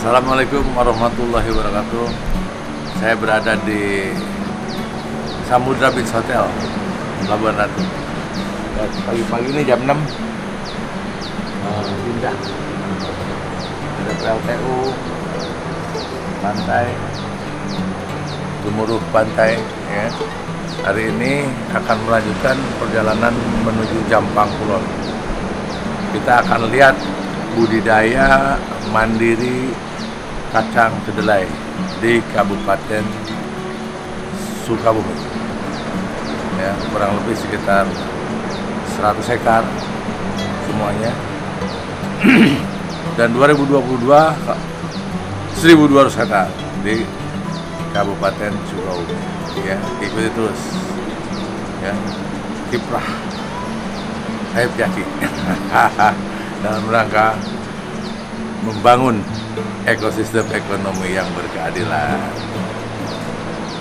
Assalamualaikum warahmatullahi wabarakatuh. Saya berada di Samudra Beach Hotel, Labuan Ratu. Pagi-pagi ini jam 6. Indah. Ada PLTU, pantai, gemuruh pantai. Ya. Hari ini akan melanjutkan perjalanan menuju Jampang Kulon. Kita akan lihat budidaya mandiri kacang kedelai di Kabupaten Sukabumi. Ya, kurang lebih sekitar 100 hektar semuanya. Dan 2022 1.200 hektar di Kabupaten Sukabumi. Ya, ikuti terus. Ya, kiprah Ayub Jaki dalam rangka membangun ekosistem ekonomi yang berkeadilan.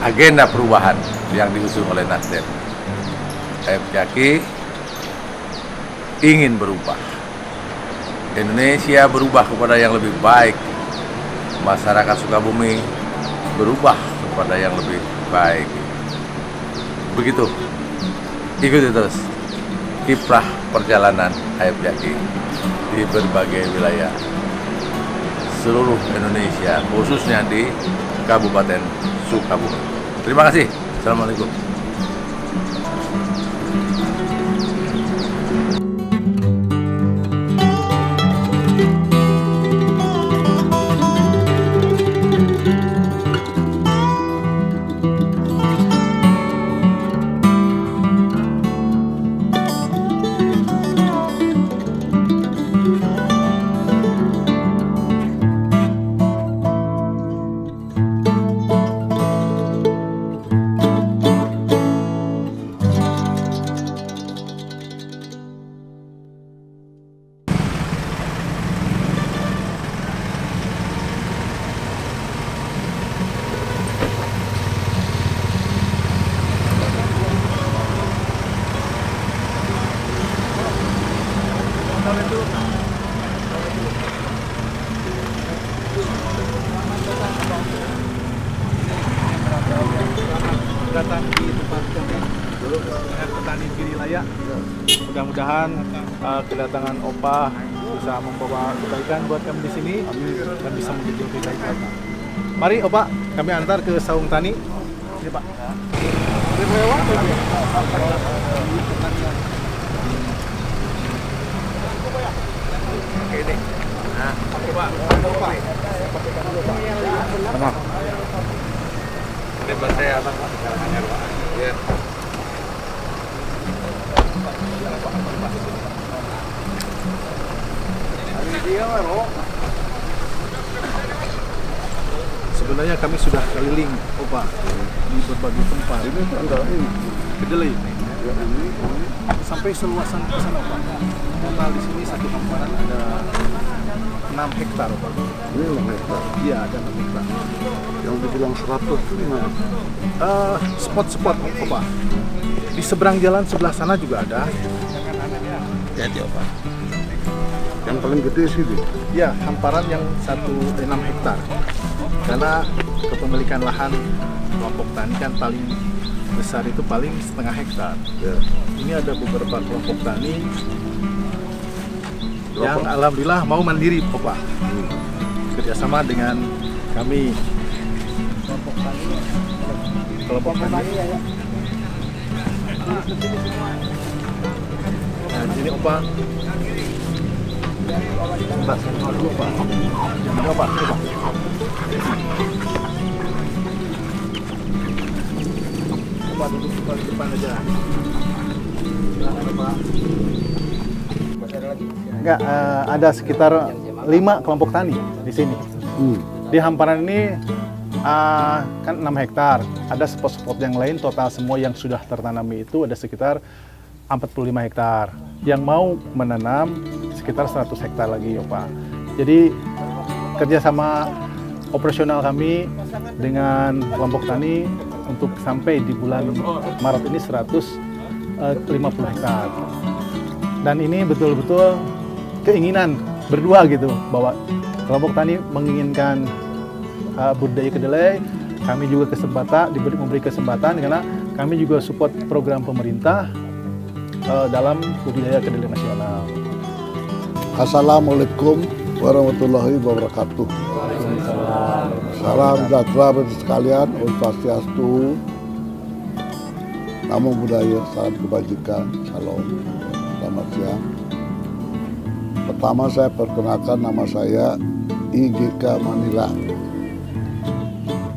Agenda perubahan yang diusung oleh Nasdem. Ayub Jaki ingin berubah. Indonesia berubah kepada yang lebih baik. Masyarakat Sukabumi berubah kepada yang lebih baik. Begitu. Ikuti terus kiprah perjalanan Ayub Jaki di berbagai wilayah seluruh Indonesia, khususnya di Kabupaten Sukabumi. Terima kasih. Assalamualaikum. Datang di tempat kami dengan petani Girilaya. Mudah-mudahan kedatangan Opa bisa membawa kebaikan buat kami di sini dan bisa menjadi lebih baik lagi. Mari Opa, kami antar ke Saung Tani. Ini Pak. Oke deh. Nah, Opa. Mana? Ini buat saya apa? Ya. Sebenarnya kami sudah keliling, Opa, di berbagai tempat. Ini kedelai. Sampai seluasan ke sana, Opa. Total di sini satu hamparan ada 6 hektar, Opa. Ini 6 hektar? Iya, ada 6 hektar. Yang dibilang 100 itu gimana? Spot-spot, Opa. Di seberang jalan sebelah sana juga ada. Jadi Opa. Yang paling gede sih itu? Ya, hamparan yang 6 hektar. Karena kepemilikan lahan kelompok tani kan paling besar itu paling setengah hektar. Ya. Ini ada beberapa kelompok tani yang alhamdulillah mau mandiri, Opa. Kerjasama dengan kami. Kelompok tani. Nah, ini Opa. Sebentar, saya dulu, Pak. Ini Opa, ini, Pak. Opa duduk di depan aja. Silakan, Pak. Enggak, ada sekitar 5 kelompok tani di sini. Di hamparan ini kan 6 hektar. Ada spot-spot yang lain, total semua yang sudah tertanami itu ada sekitar 45 hektar. Yang mau menanam sekitar 100 hektar lagi, Opa. Jadi kerjasama operasional kami dengan kelompok tani untuk sampai di bulan Maret ini 150 hektar. Dan ini betul-betul keinginan berdua gitu, bahwa kelompok tani menginginkan budidaya kedelai, kami juga memberi kesempatan karena kami juga support program pemerintah dalam budidaya kedelai nasional. Assalamualaikum warahmatullahi wabarakatuh. Salam sejahtera bagi sekalian, Om Swastiastu, Namo Buddhaya, salam kebajikan, Shalom, selamat siang. Pertama saya perkenalkan, nama saya IGK Manila.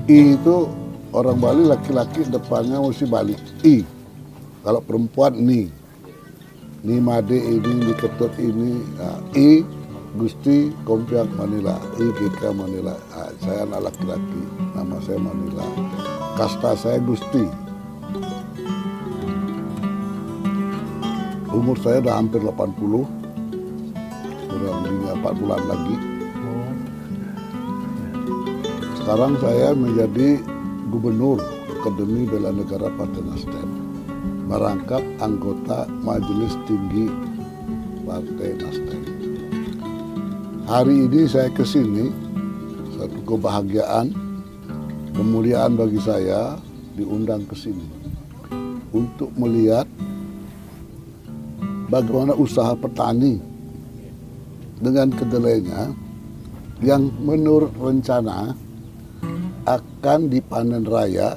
I itu orang Bali laki-laki depannya mesti balik I. Kalau perempuan ni made ini, ketut ini, I Gusti Kompiak Manila, IGK Manila. Saya anak laki-laki, nama saya Manila. Kasta saya Gusti. Umur saya udah hampir 80, kurang lebih 4 bulan lagi. Sekarang saya menjadi Gubernur Akademi Bela Negara Partai Nasdem, merangkap anggota Majelis Tinggi Partai Nasdem. Hari ini saya ke sini, satu kebahagiaan, kemuliaan bagi saya diundang ke sini untuk melihat bagaimana usaha petani dengan kedelainya yang menurut rencana akan dipanen raya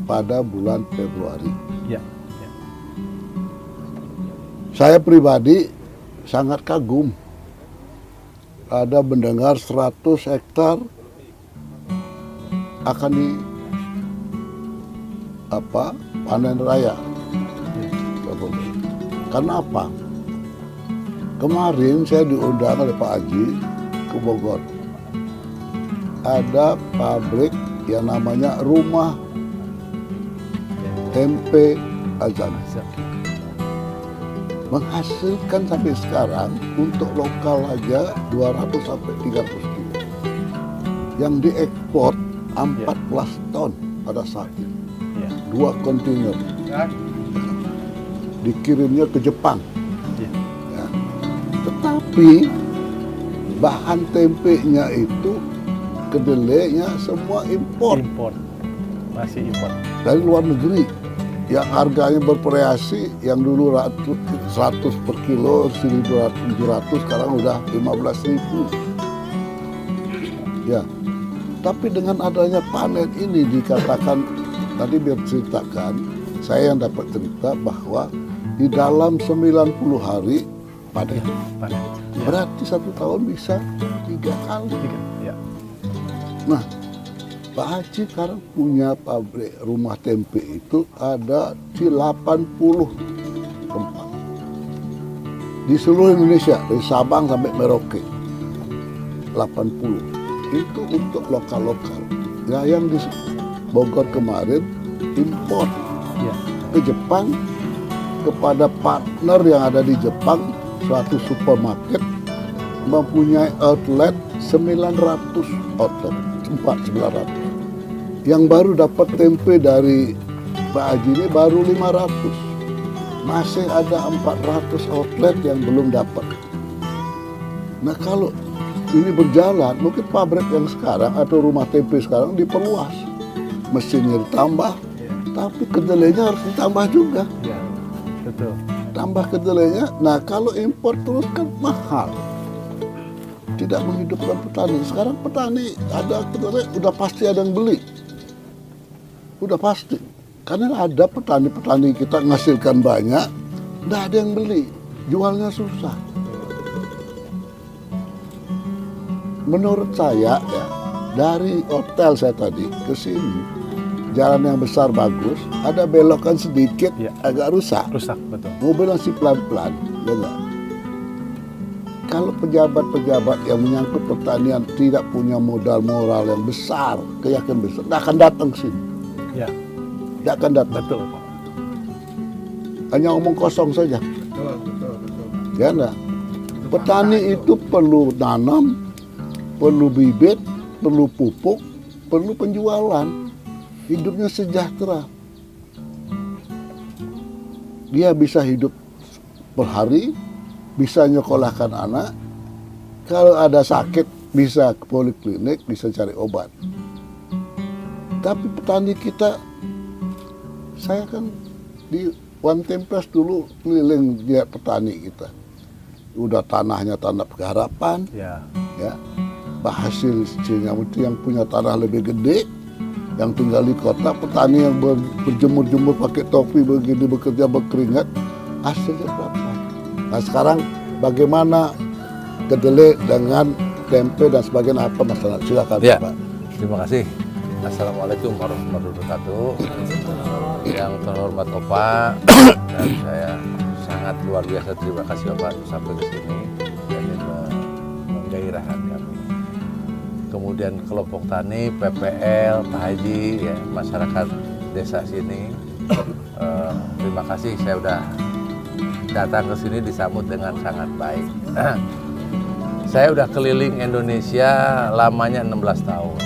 pada bulan Februari. Ya. Saya pribadi sangat kagum. Ada mendengar 100 hektar akan panen raya. Karena apa? Kemarin saya diundang oleh Pak Haji ke Bogor. Ada pabrik yang namanya Rumah Tempe Azan. Menghasilkan sampai sekarang untuk lokal aja 200 sampai 300 kilo. Yang diekspor 14 ton pada saat ini. 2 kontainer. Dikirimnya ke Jepang. Ya. Tetapi bahan tempenya itu, kedelainya semua impor. Masih impor. Dari luar negeri. Yang harganya bervariasi, yang dulu 100 per kilo, 1.700, sekarang udah 15.000. Ya. Tapi dengan adanya panen ini dikatakan, tadi biar ceritakan, saya yang dapat cerita bahwa di dalam 90 hari panen. Berarti 1 tahun bisa 3 kali. Ya. Nah, Pak Haji sekarang punya pabrik rumah tempe itu ada di 80 tempat. Di seluruh Indonesia, dari Sabang sampai Merauke. 80. Itu untuk lokal-lokal. Ya, yang di Bogor kemarin impor ke Jepang, kepada partner yang ada di Jepang, suatu supermarket mempunyai outlet 900 outlet, tempat 900. Yang baru dapat tempe dari Pak Haji ini baru 500. Masih ada 400 outlet yang belum dapat. Nah, kalau ini berjalan, mungkin pabrik yang sekarang atau rumah tempe sekarang diperluas. Mesinnya ditambah, tapi kedelainya harus ditambah juga. Ya, betul. Tambah kedelainya, nah kalau impor terus kan mahal. Tidak menghidupkan petani. Sekarang petani ada kedelai, udah pasti ada yang beli. Udah pasti. Karena ada petani-petani kita menghasilkan banyak, tidak ada yang beli. Jualnya susah. Menurut saya, ya, dari hotel saya tadi ke sini, jalan yang besar bagus, ada belokan sedikit, agak rusak. Rusak, betul. Mobil masih pelan-pelan, ya enggak? Kalau pejabat-pejabat yang menyangkut pertanian tidak punya modal moral yang besar, keyakinan besar, tidak akan datang ke sini. Ya. Tidak akan datang. Betul, Pak. Hanya omong kosong saja. Betul. Ya enggak? Petani itu perlu nanam, perlu bibit, perlu pupuk, perlu penjualan. Hidupnya sejahtera. Dia bisa hidup per hari, bisa nyekolahkan anak. Kalau ada sakit, bisa ke poliklinik, bisa cari obat. Tapi petani kita, saya kan di One Tempest dulu keliling lihat petani kita. Udah tanahnya tanah pengharapan, Ya. ya. Hasilnya itu yang punya tanah lebih gede, yang tinggal di kota, petani yang berjemur-jemur pakai topi begini, bekerja berkeringat, hasilnya berapa? Nah sekarang bagaimana kedelai dengan tempe dan sebagainya, apa masalah? Silakan Ya. Pak. Terima kasih. Assalamualaikum warahmatullahi wabarakatuh. Yang terhormat Opa, dan saya sangat luar biasa terima kasih Opa sampai ke sini dan menggairahkan kami. Kemudian kelompok tani, PPL, Pak Haji, ya, masyarakat desa sini. Terima kasih, saya udah datang ke sini disambut dengan sangat baik. Saya udah keliling Indonesia lamanya 16 tahun.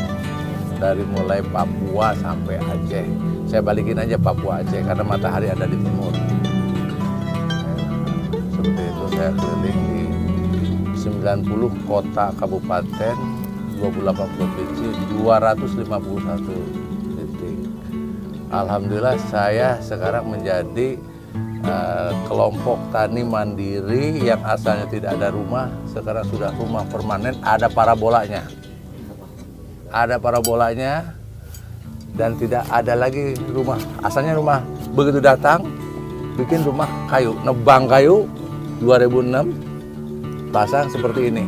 Dari mulai Papua sampai Aceh. Saya balikin aja Papua Aceh karena matahari ada di timur. Seperti itu saya keliling di 90 kota kabupaten, 28 provinsi, 251 titik. Alhamdulillah saya sekarang menjadi kelompok tani mandiri yang asalnya tidak ada rumah, sekarang sudah rumah permanen, ada parabolanya. Ada parabolanya dan tidak ada lagi rumah. Asalnya rumah begitu datang bikin rumah kayu, nebang kayu 2006 pasang seperti ini.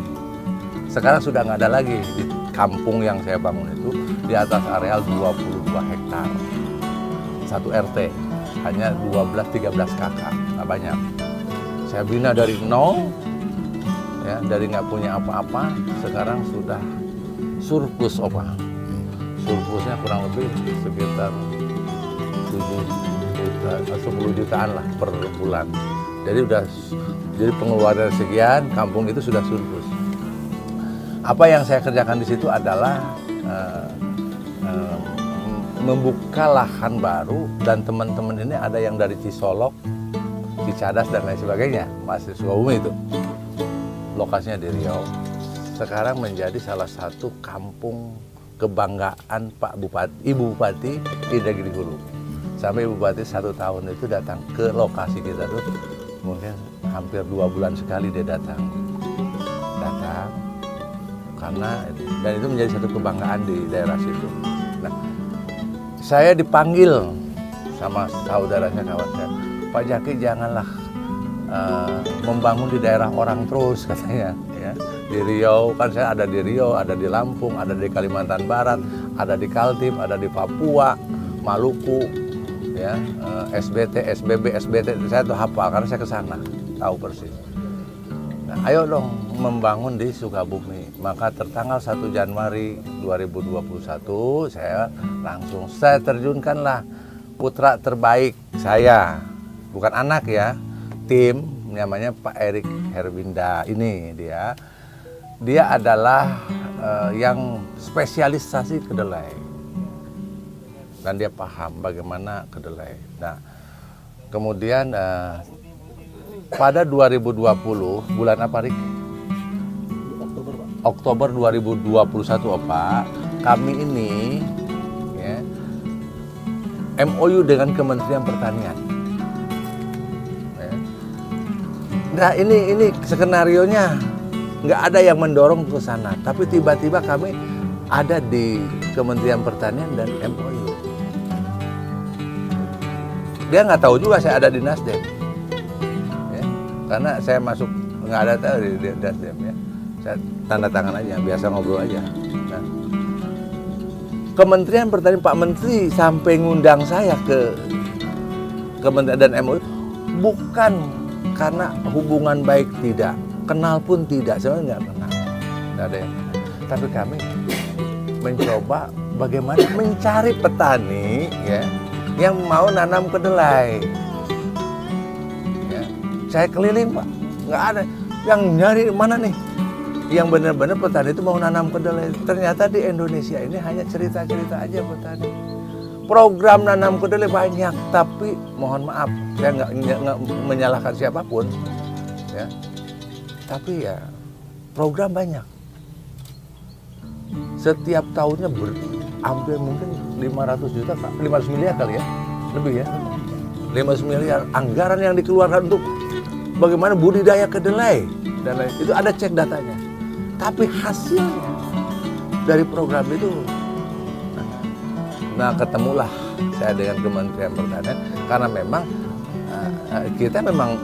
Sekarang sudah nggak ada lagi di kampung yang saya bangun itu di atas areal 22 hektar. Satu RT hanya 12-13 kakak, nggak banyak. Saya bina dari nol, ya, dari nggak punya apa-apa, sekarang sudah surplus Opa. Surplusnya kurang lebih sekitar 10 jutaan lah per bulan. Jadi pengeluaran sekian, kampung itu sudah surplus. Apa yang saya kerjakan di situ adalah membuka lahan baru, dan teman-teman ini ada yang dari Cisolok, Cicadas dan lain sebagainya, masih Sukabumi itu. Lokasinya di Riau. Sekarang menjadi salah satu kampung kebanggaan Pak Bupati, Ibu Bupati Indragiri Hulu. Sampai Ibu Bupati 1 tahun itu datang ke lokasi kita tuh, mungkin hampir 2 bulan sekali dia datang, karena dan itu menjadi satu kebanggaan di daerah situ. Nah, saya dipanggil sama saudaranya, kawan saya, Pak Jaki janganlah membangun di daerah orang terus, katanya, ya. Di Riau, kan saya ada di Riau, ada di Lampung, ada di Kalimantan Barat, ada di Kaltim, ada di Papua, Maluku, ya, SBT, SBB, SBT, saya tuh hafal karena saya ke sana, tahu persis. Nah, ayo dong membangun di Sukabumi. Maka tertanggal 1 Januari 2021 saya terjunkanlah putra terbaik saya, bukan anak ya, tim namanya Pak Erik Herwinda. Ini dia adalah yang spesialisasi kedelai dan dia paham bagaimana kedelai. Nah, kemudian pada 2020 bulan apa, Rik? Oktober 2021 Pak, kami ini ya, MOU dengan Kementerian Pertanian. Ya. Nah ini skenarionya nggak ada yang mendorong ke sana, tapi tiba-tiba kami ada di Kementerian Pertanian dan MOU. Dia nggak tahu juga saya ada di Nasdem, ya. Karena saya masuk nggak ada tahu di Nasdem, ya. Saya tanda tangan aja, biasa ngobrol aja. Nah, Kementerian Pertanian, Pak Menteri sampai ngundang saya ke Kementerian dan MOU bukan karena hubungan baik, tidak, kenal pun tidak, sebenarnya nggak kenal, nggak ada yang kenal. Tapi kami mencoba bagaimana mencari petani, ya, yang mau nanam kedelai. Ya, saya keliling Pak, nggak ada yang nyari mana nih yang benar-benar petani itu mau nanam kedelai. Ternyata di Indonesia ini hanya cerita-cerita aja petani. Program nanam kedelai banyak, tapi mohon maaf, saya nggak menyalahkan siapapun, ya. Tapi ya program banyak, setiap tahunnya hampir mungkin 500 juta, 500 miliar kali ya, lebih ya, 500 miliar anggaran yang dikeluarkan untuk bagaimana budidaya kedelai dan lain itu ada cek datanya. Tapi hasilnya dari program itu, nah ketemulah saya dengan Kementerian Pertanian karena memang kita memang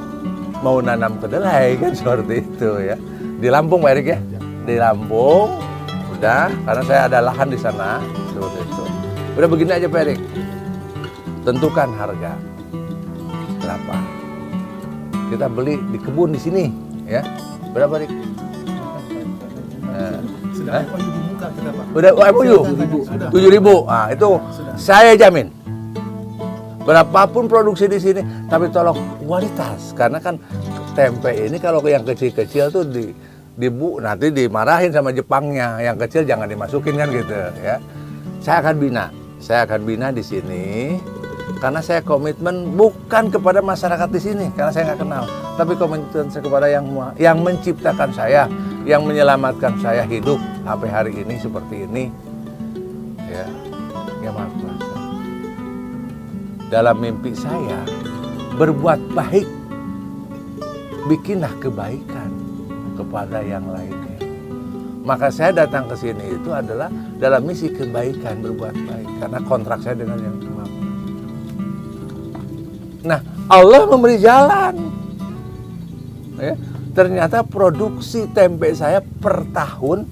mau nanam kedelai kan seperti itu ya. Di Lampung Pak Erik ya, di Lampung udah karena saya ada lahan di sana seperti itu. Udah begini aja Pak Erik, tentukan harga berapa. Kita beli di kebun di sini ya, berapa Erik? Sudah dibuka kita Pak. Udah MOU 7.000. Nah, itu saya jamin. Berapapun produksi di sini, tapi tolong kualitas. Karena kan tempe ini kalau yang kecil-kecil tuh nanti dimarahin sama Jepangnya. Yang kecil jangan dimasukin kan gitu ya. Saya akan bina di sini. Karena saya komitmen bukan kepada masyarakat di sini, karena saya nggak kenal, tapi komitmen saya kepada yang menciptakan saya, yang menyelamatkan saya hidup sampai hari ini seperti ini, ya, yang Maha Kuasa. Dalam mimpi saya berbuat baik, bikinlah kebaikan kepada yang lainnya. Maka saya datang ke sini itu adalah dalam misi kebaikan, berbuat baik, karena kontrak saya dengan yang Maha. Nah, Allah memberi jalan. Ya, ternyata produksi tempe saya per tahun,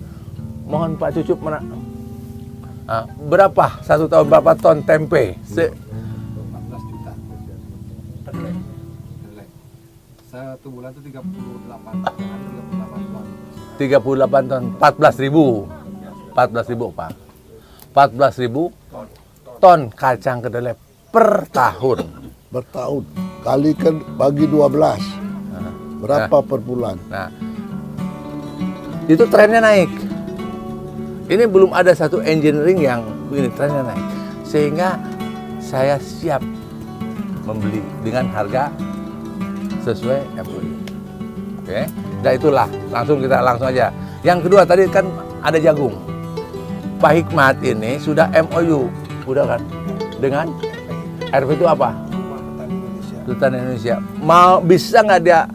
mohon Pak Cucup berapa? Satu tahun berapa ton tempe? 14 juta. Satu bulan itu 38 ton. 38 ton, 14.000. 14.000 Pak. 14.000 ton kacang kedelai per tahun. Bertahun kalikan bagi 12 berapa per bulan? Nah, itu trennya naik. Ini belum ada satu engineering yang begini trennya naik, sehingga saya siap membeli dengan harga sesuai MOU. Oke, nah itulah langsung aja. Yang kedua tadi kan ada jagung. Pak Hikmat ini sudah MOU, udah kan dengan RP itu apa? Petani Indonesia. Mau bisa nggak dia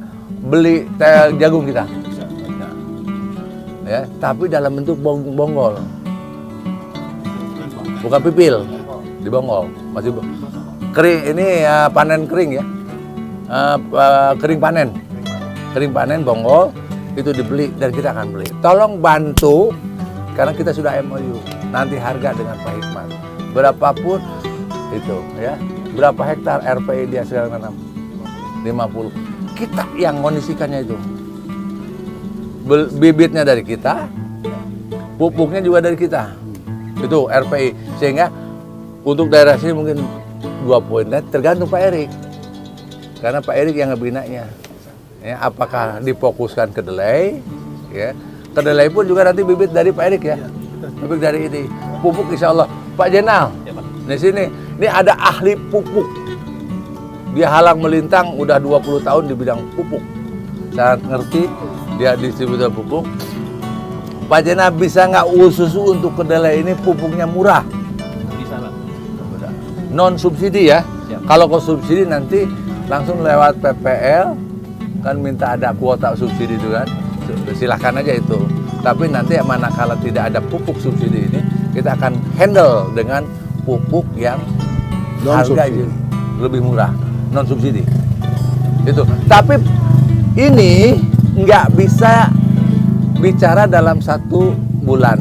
beli jagung kita? Ya, tapi dalam bentuk bonggol. Bukan pipil, dibonggol. Masih kering ini ya, panen kering ya. Kering panen bonggol itu dibeli dan kita akan beli. Tolong bantu karena kita sudah MOU. Nanti harga dengan Pak Hikmat. Berapapun itu ya. Berapa hektar RPI dia sekarang nanam? 50. Kita yang kondisikannya itu. Bibitnya dari kita, pupuknya juga dari kita. Itu RPI. Sehingga untuk daerah sini mungkin 2 poin. Tergantung Pak Erik. Karena Pak Erik yang ngebinanya. Ya, apakah difokuskan kedelai? Ya. Kedelai pun juga nanti bibit dari Pak Erik ya. Bibit dari ini. Pupuk insya Allah. Pak Jenal. Di sini. Ini ada ahli pupuk. Dia halang melintang udah 20 tahun di bidang pupuk. Sangat ngerti, dia distributor pupuk. Pak Jena bisa nggak khusus untuk kedelai ini pupuknya murah? Bisa lah. Non subsidi ya. Kalau ke subsidi nanti langsung lewat PPL kan minta ada kuota subsidi itu kan. Silahkan aja itu. Tapi nanti manakala tidak ada pupuk subsidi ini, kita akan handle dengan pupuk yang harga lebih murah, non subsidi. Itu. Tapi ini nggak bisa bicara dalam 1 bulan,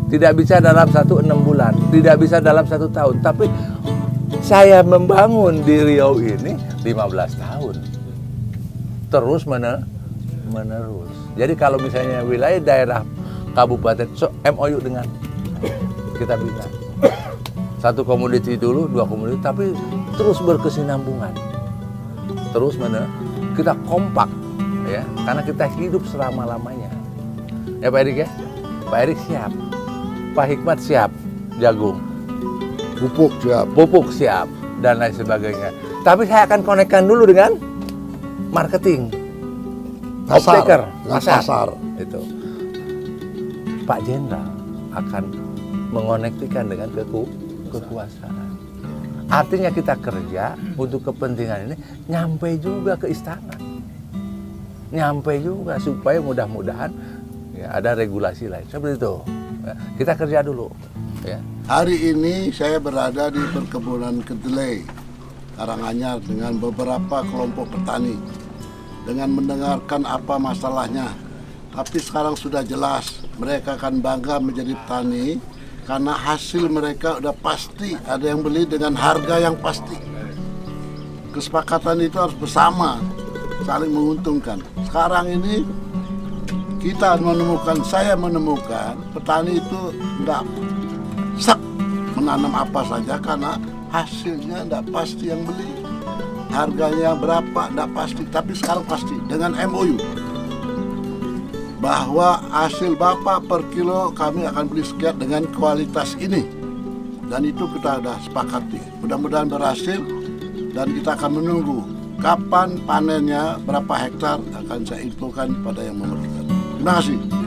tidak bisa dalam 6 bulan, tidak bisa dalam 1 tahun. Tapi saya membangun di Riau ini 15 tahun, terus menerus. Jadi kalau misalnya wilayah daerah kabupaten MOU dengan kita bina. 1 komoditi dulu, 2 komoditi, tapi terus berkesinambungan. Terus kita kompak ya, karena kita hidup selama-lamanya. Ya Pak Erik ya? Pak Erik siap. Pak Hikmat siap, jagung. Pupuk siap, dan lain sebagainya. Tapi saya akan konekkan dulu dengan marketing. Pasar. Pasar. Itu. Pak Jenderal akan mengonektikan dengan kekuasaan. Artinya kita kerja untuk kepentingan ini nyampe juga ke istana. Nyampe juga supaya mudah-mudahan ya, ada regulasi lain. Seperti itu. Ya, kita kerja dulu. Ya. Hari ini saya berada di perkebunan kedelai Karanganyar dengan beberapa kelompok petani, dengan mendengarkan apa masalahnya. Tapi sekarang sudah jelas, mereka akan bangga menjadi petani karena hasil mereka udah pasti, ada yang beli dengan harga yang pasti. Kesepakatan itu harus bersama, saling menguntungkan. Sekarang ini kita menemukan, saya menemukan petani itu enggak sak menanam apa saja karena hasilnya enggak pasti yang beli. Harganya berapa enggak pasti, tapi sekarang pasti dengan MOU bahwa hasil Bapak per kilo kami akan beli sekian dengan kualitas ini. Dan itu kita sudah sepakati. Mudah-mudahan berhasil dan kita akan menunggu kapan panennya, berapa hektar akan saya infokan pada yang memerlukan. Terima kasih.